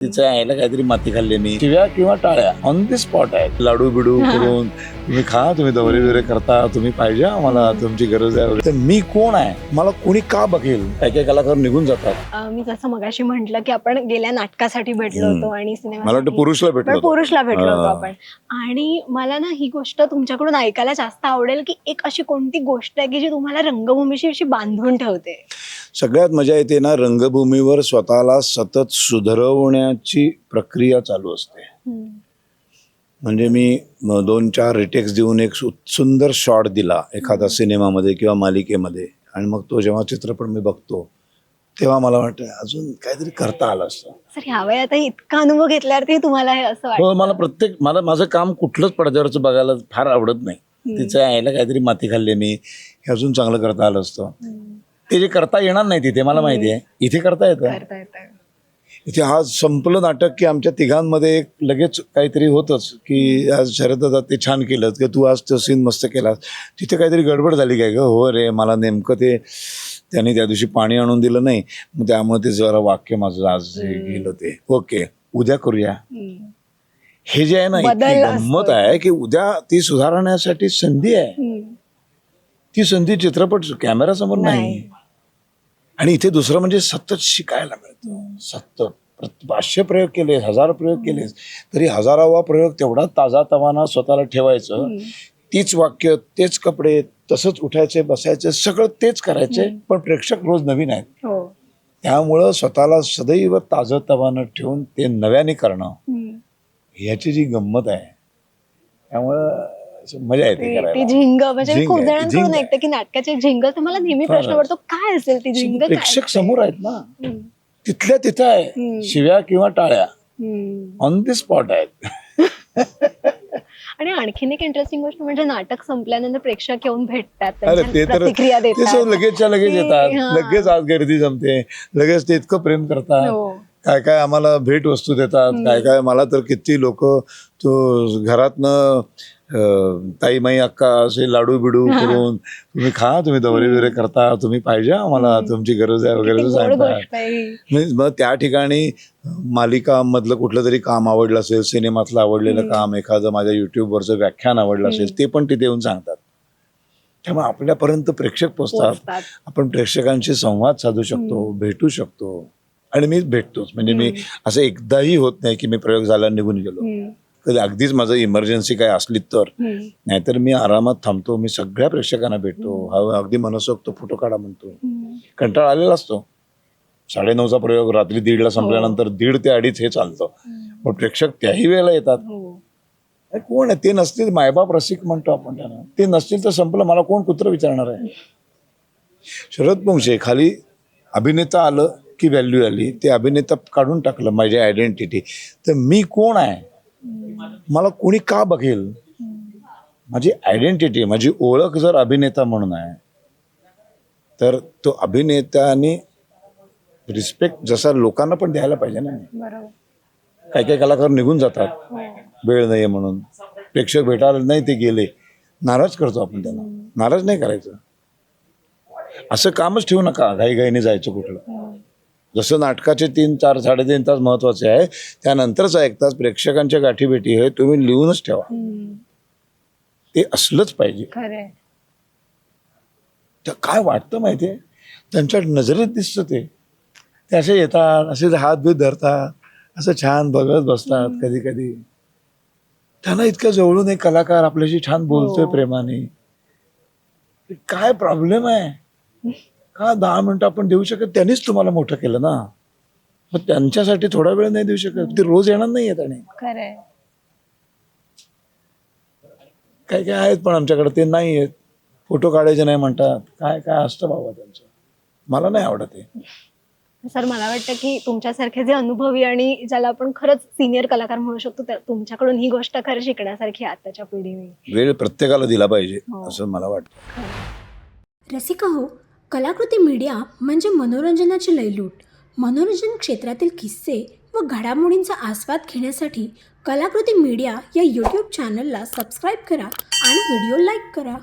तिच्या आईला काहीतरी माती खाल्ली मी शिव्या किंवा टाळ्या ऑन दी स्पॉट आहे. लाडू बिडू करून तुम्ही खा, तुम्ही दवरे बिवरे करता, तुम्ही पाहिजे आम्हाला, तुमची गरज आहे वगैरे. तर मी कोण आहे, मला कोणी का बघेल. काही काही कलाकार निघून जातात. मी जसं मगाशी म्हटलं की आपण गेल्या नाटकासाठी भेटलो होतो आणि मला वाटतं पुरुषला भेटलो होतो आपण. आणि मला ना ही गोष्ट तुमच्याकडून ऐकायला जास्त आवडेल की एक अशी कोणती गोष्ट आहे की जी तुम्हाला रंगभूमीशी अशी बांधून ठेवते. सगळ्यात मजा येते ना, रंगभूमीवर स्वतःला सतत सुधारवण्याची प्रक्रिया चालू असते. म्हणजे मी 2-4 रिटेक्स देऊन एक सुंदर शॉट दिला एखादा सिनेमामध्ये किंवा मालिकेमध्ये, आणि मग तो जेव्हा चित्रपट मी बघतो तेव्हा मला वाटतं अजून काहीतरी करता आलं असतं. सर ह्या वयात इतका अनुभव घेतल्यावरती तुम्हाला हे असं वाटतं? मला माझं काम कुठलंच पडद्यावरचं बघायला फार आवडत नाही. तिच्या आईला काहीतरी माती खाल्ली मी, हे अजून चांगलं करता आलं असतं. ते जे करता येणार नाही तिथे मला माहिती आहे, इथे करता येतं. इथे आज संपलं नाटक की आमच्या तिघांमध्ये एक लगेच काहीतरी होतच की आज शरद दादा ते छान केलं, की तू आज तो सीन मस्त केलास. तिथे काहीतरी गडबड झाली काय ग, हो रे मला नेमकं ते त्यांनी त्या दिवशी पाणी आणून दिलं नाही, मग त्यामुळे ते जरा वाक्य माझं आज गेलं ते ओके उद्या करूया. हे जे आहे ना, इतकी गंमत आहे की उद्या ती सुधारण्यासाठी संधी आहे. ती संधी चित्रपट कॅमेरासमोर नाही. आणि इथे दुसरं म्हणजे सतत शिकायला मिळतं. सतत 500 प्रयोग केले, 1000 प्रयोग केले तरी 1000वा प्रयोग तेवढा ताजा तवाना स्वतःला ठेवायचं. तीच वाक्य, तेच कपडे, तसंच उठायचे बसायचे, सगळं तेच करायचे, पण प्रेक्षक रोज नवीन आहेत. त्यामुळं स्वतःला सदैव ताजं तवानं ठेवून ते नव्याने करणं, ह्याची जी गंमत आहे, त्यामुळं मजा येते करायला. झिंग म्हणजे खूप जणांकडून ऐकतं की नाटकाची झिंग, तर मला नेहमी प्रश्न पडतो काय असेल ती झिंग. प्रेक्षक समोर आहेत ना, तिथल्या तिथं आहे. शिव्या किंवा टाळ्या ऑन दी स्पॉट आहेत. आणि आणखीन एक इंटरेस्टिंग गोष्ट म्हणजे नाटक संपल्यानंतर प्रेक्षक येऊन भेटतात, ते तर प्रतिक्रिया देतात, लगेचच्या लगेच येतात, लगेच आज गर्दी जमते, लगेच ते इतकं प्रेम करतात. काय काय आम्हाला भेट वस्तू देतात, काय काय मला तर किती लोक तो घरातनं ताई अक्का असे लाडू बिडू करून तुम्ही खा, तुम्ही दवरे बिवरे करता, तुम्ही पाहिजे आम्हाला, तुमची गरज आहे वगैरे सांगतात. मग त्या ठिकाणी मालिका मधलं कुठलं तरी काम आवडलं असेल, सिनेमातलं आवडलेलं काम, एखादं माझ्या युट्यूबवरचं व्याख्यान आवडलं असेल, ते पण तिथे येऊन सांगतात. त्यामुळे आपल्यापर्यंत प्रेक्षक पोचतात. आपण प्रेक्षकांशी संवाद साधू शकतो, भेटू शकतो. आणि मी भेटतोच, म्हणजे मी असं एकदाही होत नाही की मी प्रयोग झाला निघून गेलो. कधी अगदीच माझं इमर्जन्सी काय असली तर, नाहीतर मी आरामात थांबतो. मी सगळ्या प्रेक्षकांना भेटतो, अगदी मनसोक्त फोटो काढा म्हणतो. कंटाळा आलेला असतो. 9:30चा प्रयोग रात्री 1:30ला संपल्यानंतर 1:30 ते 2:30 हे चालतं, पण प्रेक्षक त्याही वेळेला येतात. कोण आहे ते नसतील, मायबाप रसिक म्हणतो आपण त्यांना, ते नसतील तर संपलं, मला कोण कुत्र विचारणार आहे. शरद पोंक्षे खाली अभिनेता आलं की व्हॅल्यू आली, ते अभिनेता काढून टाकलं माझी आयडेंटिटी. तर मी कोण आहे, मला कोणी का बघेल. माझी आयडेंटिटी, माझी ओळख जर अभिनेता म्हणून आहे, तर तो अभिनेत्याने रिस्पेक्ट जसा लोकांना पण द्यायला पाहिजे ना. काही काही कलाकार निघून जातात वेळ नाही म्हणून, प्रेक्षक भेटायला नाही ते गेले, नाराज करतो आपण त्यांना. नाराज नाही करायचं, असं कामच ठेवू नका घाईघाईने जायचं कुठलं. जसं नाटकाचे 3-4 3.5 तास महत्वाचे आहे, त्यानंतरचा 1 तास प्रेक्षकांच्या गाठीभेटी आहे, तुम्ही लिहूनच ठेवा. ते असलंच पाहिजे. तर काय वाटतं माहितीये, त्यांच्या नजरेत दिसतं ते असे येतात, असे हात बीत धरतात, असं छान बघत बसतात. कधी कधी त्यांना इतक्या जवळून एक कलाकार आपल्याशी छान बोलतोय प्रेमाने. काय प्रॉब्लेम आहे का 10 मिनिटं आपण देऊ शकत, त्यांनीच तुम्हाला मोठं केलं ना, मग त्यांच्यासाठी थोडा वेळ नाही देऊ शकत. ते रोज येणार नाही येत. आणि काय काय आहेत पण आमच्याकडे ते नाही आहेत, फोटो काढायचे नाही म्हणतात, काय काय असतं बाबा त्यांचं, मला नाही आवडत हे. सर मला वाटतं की तुमच्यासारखे जे अनुभवी आणि ज्याला आपण खरंच सिनियर कलाकार म्हणू शकतो, तुमच्याकडून ही गोष्ट खरं शिकण्यासारखी आताच्या पिढीने. वेळ प्रत्येकाला दिला पाहिजे असं मला वाटतं. रसिका हो, कलाकृती मीडिया म्हणजे मनोरंजनाची लयलूट. मनोरंजन क्षेत्रातील किस्से व घडामोडींचा आस्वाद घेण्यासाठी कलाकृती मीडिया या यूट्यूब चॅनलला सबस्क्राईब करा आणि व्हिडिओ लाईक करा.